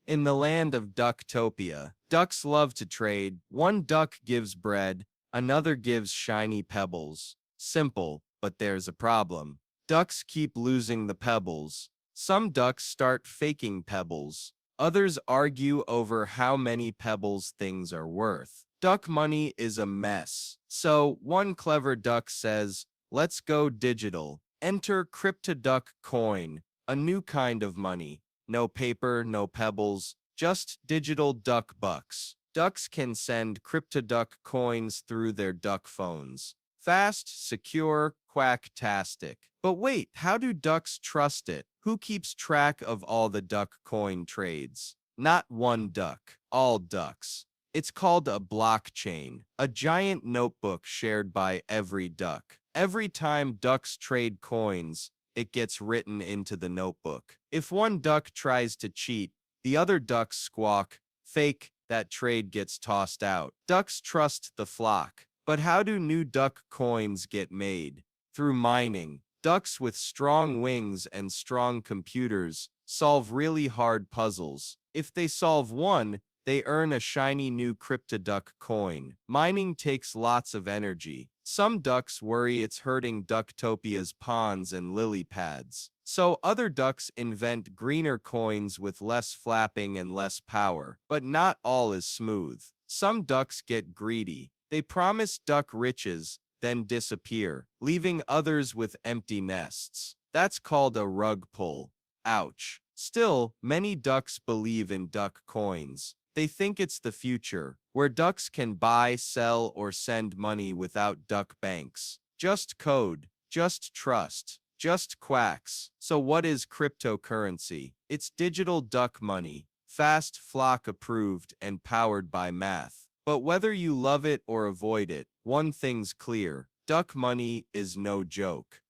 In the land of Ducktopia, ducks love to trade. One duck gives bread, another gives shiny pebbles. Simple, but there's a problem. Ducks keep losing the pebbles. Some ducks start faking pebbles. Others argue over how many pebbles things are worth. Duck money is a mess. So, one clever duck says, let's go digital. Enter Cryptoduck Coin, a new kind of money. No paper, no pebbles, just digital duck bucks. Ducks can send Cryptoduck coins through their duck phones. Fast, secure, quacktastic. But wait, how do ducks trust it? Who keeps track of all the duck coin trades? Not one duck, all ducks. It's called a blockchain, a giant notebook shared by every duck. Every time ducks trade coins, it gets written into the notebook. If one duck tries to cheat, the other ducks squawk, fake, that trade gets tossed out. Ducks trust the flock. But how do new duck coins get made? Through mining. Ducks with strong wings and strong computers solve really hard puzzles. If they solve one, they earn a shiny new Cryptoduck coin. Mining takes lots of energy. Some ducks worry it's hurting Ducktopia's ponds and lily pads. So other ducks invent greener coins with less flapping and less power. But not all is smooth. Some ducks get greedy. They promise duck riches, then disappear, leaving others with empty nests. That's called a rug pull. Ouch. Still, many ducks believe in duck coins. They think it's the future, where ducks can buy, sell, or send money without duck banks. Just code, just trust, just quacks. So what is cryptocurrency? It's digital duck money, fast, flock approved, and powered by math. But whether you love it or avoid it, one thing's clear: duck money is no joke.